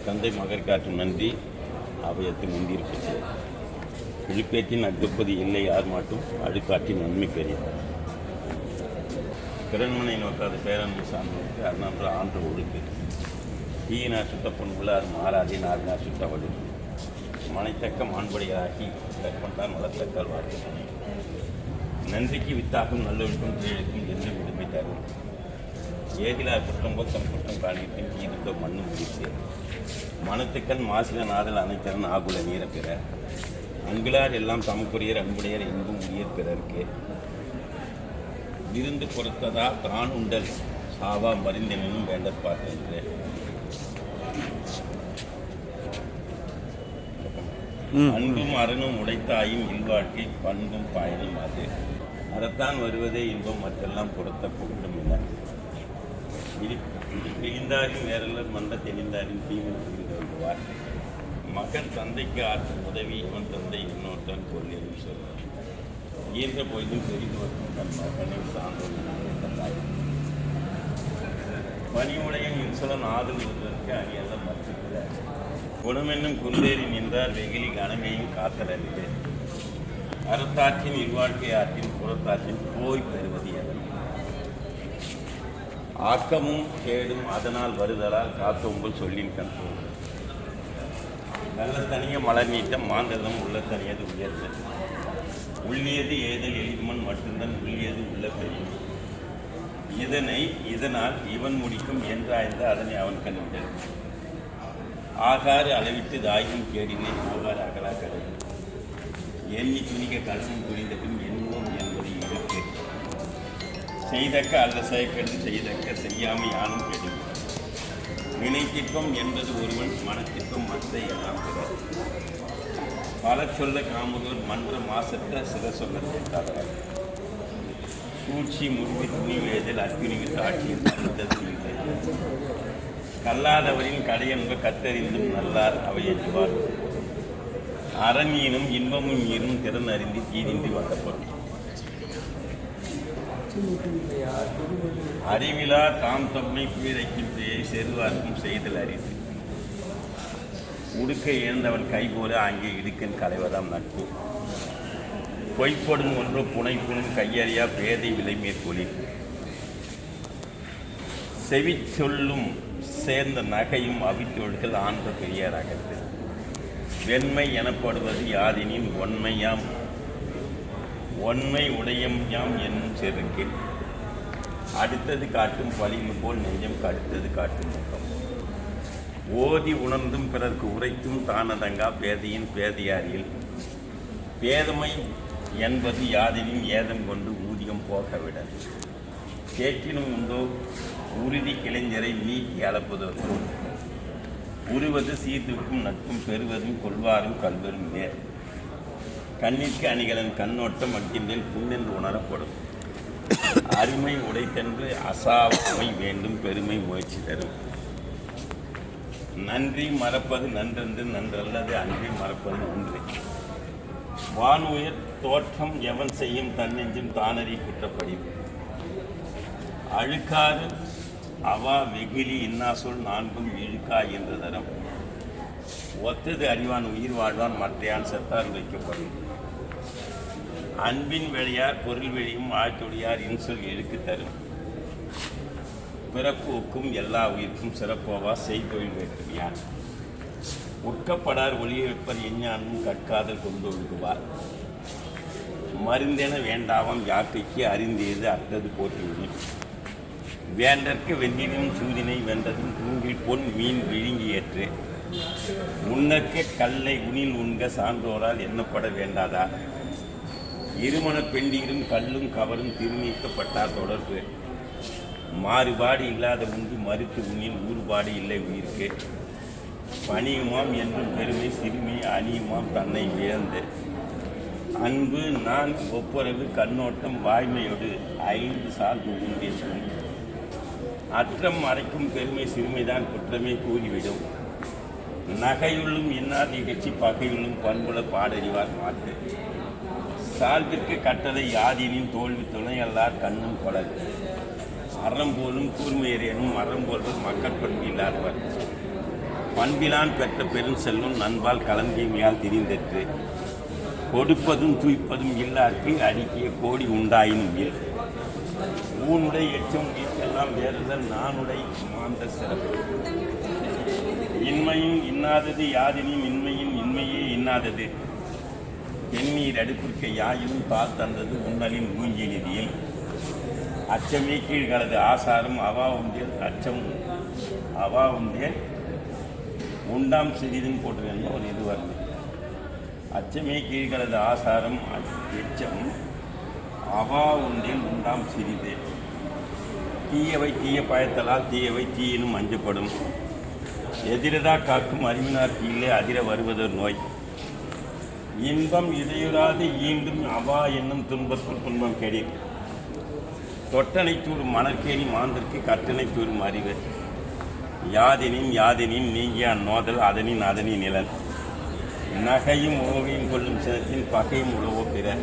தந்தை மகர் காற்றும் நன்றி அவையத்து முந்தியிருக்கிறது. இழுப்பேற்றின் அத்துப்பது இல்லை யார் மாட்டும் அழுக்காற்றின் நன்மை பெரியது. பிறன்மனை நோக்காத பேரன்பு சார்ந்தவருக்கு அருணான்ற ஆண்டு ஒழுக்கு தீயினார் சுத்தப்பொன் உள்ளார் மாறாதே நாவினார் சுத்தவடு மனைத்தக்க மாண்படியாகி கற்கொண்டார் மலத்தக்கால் வாழ்க்கை நன்றிக்கு வித்தாகும் நல்லொழுக்கும் கீழுக்கும் என்று விடுமை தரும் ஏதிலார் குற்றம் போல் தம் குற்றம் காணியத்தின் கீழ்ந்த மண்ணும் முடித்து மனத்துக்கண் மாசில நாதல் அனைத்தரன் ஆகுல நீர பிற அன்பிலார் எல்லாம் தமக்குரியர் அன்புடையர் எங்கும் உயர் பிறர்க்கு விருந்து பொறுத்ததா தான் உண்டல் சாவா மருந்தெனும் வேண்டற்பார் என்று அன்பும் அரணும் உடைத்தாயும் இல்வாழ்க்கை பண்பும் பாயனும் அது அறத்தான் வருவதே இன்பம் மற்றெல்லாம் பொறுத்த புகழும் இல்லை பிழிந்தாரின் வேறலர் மந்த தெளிந்தாரின் தீவின் புரிந்து வருவார் மகன் தந்தைக்கு ஆற்றும் உதவி இவன் தந்தை இன்னொருத்தான் பொருள் சொல்வார் இயன்ற பொழுதும் பெரிது வரும் தன் மகனை சார்ந்தோர் பணிவுடைய இன்சலன் ஆதல் வருவதற்கு அணியல்ல மறுக்கிறார் குணமென்னும் குந்தேறி நின்றார் வெகிலி கனமையும் காத்தலறிந்து அறத்தாற்றின் இல்வாழ்க்கை ஆற்றின் புறத்தாற்றின் போய் பெறுவது எதன் ஆக்கமும் கேடும் அதனால் வருதலால் காத்தோம்பல் சொல்லின் கண் நல்ல தனிய மலர் நீட்டம் மாந்ததம் உள்ள தனியது உயர்ந்தது உள்ளியது ஏதல் எளிமன் மட்டும்தான் உள்ளியது உள்ள பெரிய இதனால் இவன் முடிக்கும் என்றாய்ந்து அதனை அவன் கண்டுவிட்டது ஆகாறு அளவிட்டு தாயும் கேடினை போகாறு அகலா கடவுள் எண்ணி துணிக்க கலமும் புரிந்த பின் எண்ணுவோம் என்பது இருக்கு செய்தக்க அல்ல செயற்கெடுத்து செய்தக்க செய்யாமை யானும் கெடும் வினைத்திற்பம் என்பது ஒருவன் மனத்திற்பம் மற்ற எல்லாம் பிற பல சொல்ல காமுகர் மன்ற மாசற்ற சில சொல்ல கேட்டார்கள் சூழ்ச்சி முறிவு துணிவேதில் அற்பிணிவு சாட்சியில் தருந்தது கல்லாதவரின் கடையன்ப கத்தறிந்தும் நல்லார் அவை எஞ்சுவார் அறநீனும் இன்பமும் ஈரும் திறன் அறிந்து தீதின்றி வந்தப்படும் அறிவிலா தாம் தம்மை குவிரைக்கும் செருவார்க்கும் செய்தல் அறிவு உடுக்க இழந்தவன் கைபோல அங்கே இடுக்கன் களைவதாம் நட்பு பொய்ப்படும் ஒன்று புனைப்புணும் கையறியா பேதை விலை மேற்கொளில் செவி சொல்லும் சேர்ந்த நகையும் அவித்தொழுகள் ஆன்ற பெரிய ரகத்து வெண்மை எனப்படுவது யாதினின் ஒன்மை உடையம் யாம் என்னும் செருக்கு அடுத்தது காட்டும் பழிவு போல் நெஞ்சம் கடுத்தது காட்டும் முகம் ஓதி உணர்ந்தும் பிறர்க்கு உரைத்தும் தானதங்கா பேதையின் பேதையாரியில் பேதமை என்பது யாதினின் ஏதம் கொண்டு ஊதியம் போகவிட கேட்டினும் உண்டோ உறுதி கிளைஞரை நீக்கி அளப்பதற்கும் உருவது சீர்தூக்கும் நட்பும் பெறுவதும் கொள்வாரும் கல்வரும் நேர் கண்ணிற்கு அணிகளின் கண்ணோட்டம் அக்கின்றேன் புண்ணென்று உணரப்படும் அருமை உடைத்தென்று அசாமை வேண்டும் பெருமை முயற்சி தரும் நன்றி மறப்பது நன்றென்று நன்றல்லது அன்றி மறப்பது நன்றி வானுயர் தோற்றம் எவன் செய்யும் தன்னெஞ்சும் தானறி குற்றப்படிவு அழுக்காறு அவா வெகுலி இன்னா சொல் நான்கும் இழுக்கா என்ற தரம் ஒத்தது அறிவான் உயிர் வாழ்வான் மற்றையான் செத்தார் வைக்கப்படும் அன்பின் வெளியார் பொருள் வெளியும் ஆழ்த்தொடியார் இன்சொல் இழுக்கு தரும் பிறப்பு ஒக்கும் எல்லா உயிர்க்கும் சிறப்போவா செய்தொழில் வேற்றுமையான் உட்கப்படார் ஒளிய வைப்பர் எஞ்ஞானும் கற்காதல் கொண்டு ஒழுகுவார் மருந்தென வேண்டாவாம் யாக்கைக்கு அறிந்தேது அற்றது போற்றிவிடும் வேண்டற்கு வெந்தினும் சூதினை வென்றதும் தூங்கில் பொன் மீன் விழுங்கியற்று உன்னற்கு கல்லை உனில் உண்க சான்றோரால் எண்ணப்பட வேண்டாதா இருமண பெண்டீரும் கல்லும் கவரும் திருநீக்கப்பட்டார் தொடர்பு மாறுபாடு இல்லாத உண்டு மறுத்து உன்னில் ஊறுபாடு இல்லை உயிருக்கு பணியுமாம் என்றும் பெருமை சிறுமி அணியுமாம் தன்னை இழந்து அன்பு நான் ஒப்புரவு கண்ணோட்டம் வாய்மையோடு 5 சால் உண்டே சொல் அற்றம் மறைக்கும் பெருமை சிறுமைதான் குற்றமே கூறிவிடும் நகையுள்ளும் இன்னார் நிகழ்ச்சி பகையுள்ளும் பண்புல பாடறிவார் மாட்டு சால்விற்கு கட்டளை யாதினின் தோல்வி துணையல்லார் கண்ணும் கொடல் அறம் போலும் கூர்மையரேனும் மரம் போலும் மக்கள் பண்பு இல்லாதவர் பண்பிலான் பெற்ற பெருஞ்செல்வம் நண்பால் கலந்தீமையால் திரிந்தற்று கொடுப்பதும் துய்ப்பதும் இல்லாருக்கு அடுக்கிய கோடி உண்டாயினும் இல் ஊனுடை எச்சம் வீட்டெல்லாம் வேறுதல் நானுடை மாந்த சிறப்பு இன்மையும் இன்னாதது யாதெனின் இன்மையும் இன்மையே இன்னாதது எண்ணீர் அடுப்பிற்க யாயினும் தாழ் தந்தது உன்னலின் மூஞ்சி நிதியில் அச்சமே கீழ்களது ஆசாரம் அவா உந்தியல் அச்சம் அவா உந்தியல் உண்டாம் சிறிதுன்னு போட்டிருக்கேன் ஒரு இது வருது. அச்சமே கீழ்களது ஆசாரம் எச்சம் அவா உண்டியல் உண்டாம் சிறிது தீயவை தீய பயத்தலால் தீயவை தீயினும் அஞ்சப்படும் எதிரதா காக்கும் அறிவினார் கீழே அதிர வருவதொரு நோய் இன்பம் இடையுறாது ஈண்டும் அவா என்னும் துன்பத்துள் துன்பம் கெடி தொட்டனை தூரும் மணற்கேணி மாந்தற்கு கட்டணை தூரும் அறிவு யாதெனின் நீங்கிய அந்நோதல் அதனின் நிலன் நகையும் ஓவையும் கொள்ளும் சினத்தின் பகையும் உழவோ பிற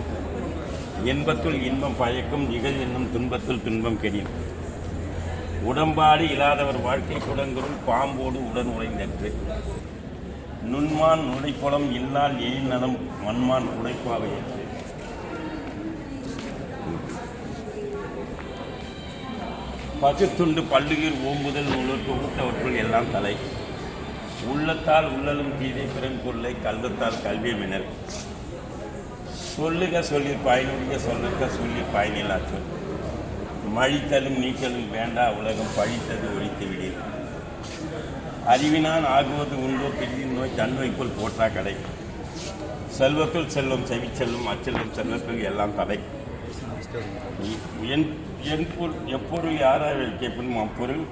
இன்பத்துள் இன்பம் பயக்கும் நிகழ் என்னும் துன்பத்துள் துன்பம் கெடின் உடம்பாடு இல்லாதவர் வாழ்க்கை குடங்குருள் பாம்போடு உடன் உழைந்தற்று நுண்மான் நுழைப்புலம் இல்லால் எயில் நலம் மண்மான் உழைப்பாவையற்று பசுத்துண்டு பல்லுயிர் ஓம்புதல் நூலர் தொகுத்தவற்றுள் எல்லாம் தலை உள்ளத்தால் உள்ளலும் தீதை பிறன் பொருளை கல்வத்தால் கல்வி மினல் சொல்லுக சொல்லி பயனுடைய சொல்லுக சொல்லி பயனில்லா சொல் மழித்தலும் நீக்கலும் வேண்டா உலகம் பழித்தது ஒழித்து விடீர் அறிவினான் ஆகுவது உண்டோ பிரிதின் நோய் தன்மைக்குள் போற்றா கடை செல்வத்துள் செல்வம் செவிச்செல்லும் அச்செல்வம் செல்வத்துள் எல்லாம் தலை என் பொருள் எப்பொருள் யாராவது கேட்பதும் அப்பொருள்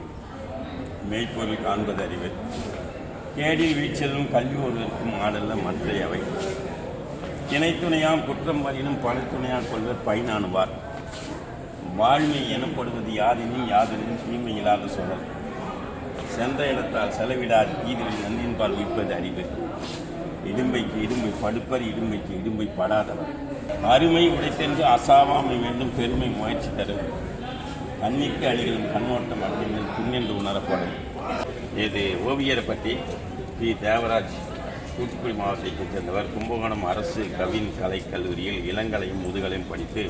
மெய்ப்பொருள் காண்பது அறிவு கேடில் வீச்செல்லும் கல்வி ஒருவருக்கும் ஆடல்ல மற்றையவை இணைத்துணையாம் குற்றம் வரினும் பணத்துணையால் கொள்வர் பயனானுவார் வாழ்மை எனப்படுவது யாதெனின் தீமை இல்லாத சொல்லல் சென்ற இடத்தால் செலவிடாது தீதில் நந்தின்பால் உயிர்ப்பது அறிவு இடும்பைக்கு இடும்பை படுப்பர் இடும்பைக்கு இடும்பை படாதவர் அருமை உடைத்தென்று அசாவாமை வேண்டும் பெருமை முயற்சி தரும் கண்ணிக்கு அணிகளும் கண்ணோட்டம் அணிகள் பின்னென்று உணரப்படும். இது ஓவியரை பற்றி பி. தேவராஜ் தூத்துக்குடி மாவட்டத்தைச் சேர்ந்தவர். கும்பகோணம் அரசு கவின் கலைக்கல்லூரியில் இளங்கலையும் முதுகலையும் படித்து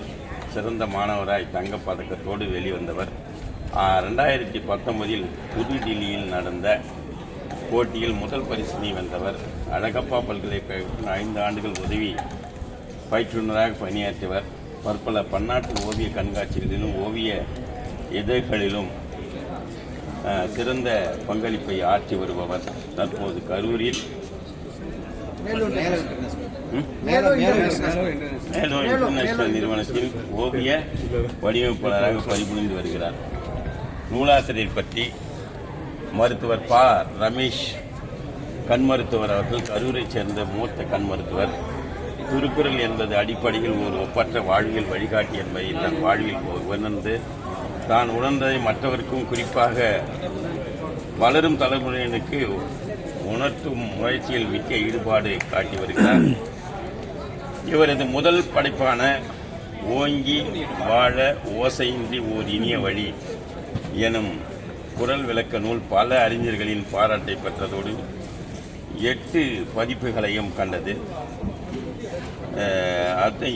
சிறந்த மாணவராய் தங்கப்பதக்கத்தோடு வெளிவந்தவர். 2019 புதுடில்லியில் நடந்த போட்டியில் முதல் பரிசினை வென்றவர். அழகப்பா பல்கலைக்கழகத்தின் 5 ஆண்டுகள் உதவி பயிற்றுநராக பணியாற்றியவர். பற்பல பன்னாட்டு ஓவிய கண்காட்சிகளிலும் ஓவிய இதழ்களிலும் சிறந்த பங்களிப்பை ஆற்றி வருபவர். தற்போது கரூரில் மேலோ இன்டர்நேஷனல் நிறுவனத்தில் ஓவிய வடிவமைப்பாளராக பணிபுரிந்து வருகிறார். நூலாசிரியர் பற்றி மருத்துவர் ப. ரமேஷ் கண் மருத்துவர் அவர்கள் கரூரைச் சேர்ந்த மூத்த கண் மருத்துவர். திருக்குறள் என்பது அடிப்படையில் ஒரு ஒப்பற்ற வாழ்வியல் வழிகாட்டி என்பதை தன் வாழ்வில் உணர்ந்து தான் உணர்ந்ததை மற்றவருக்கும் குறிப்பாக வளரும் தலைமுறையினருக்கு உணர்த்தும் முயற்சியில் மிக்க ஈடுபாடு காட்டி வருகிறார். இவரது முதல் படைப்பான ஓங்கி வாழ ஓசையின்றி ஓர் இனிய வழி எனும் குறள் விளக்க நூல் பல அறிஞர்களின் பாராட்டை பெற்றதோடு 8 பதிப்புகளையும் கண்டது.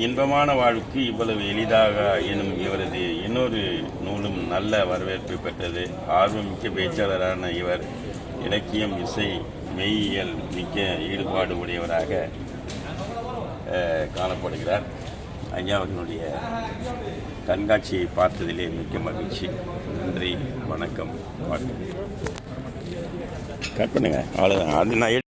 இன்பமான வாழ்வுக்கு இவ்வளவு எளிதாக எனும் இவரது இன்னொரு நூலும் நல்ல வரவேற்பை பெற்றது. ஆர்வமிக்க பேச்சாளரான இவர் இலக்கியம், இசை, மெய்யியல் மிக்க ஈடுபாடு உடையவராக காணப்படுகிறார். ஐயா அவர்களுடைய கண்காட்சியை பார்த்ததிலே மிக்க மகிழ்ச்சி. நன்றி, வணக்கம். கட் பண்ணுங்க, அவ்வளோதான். அது நான்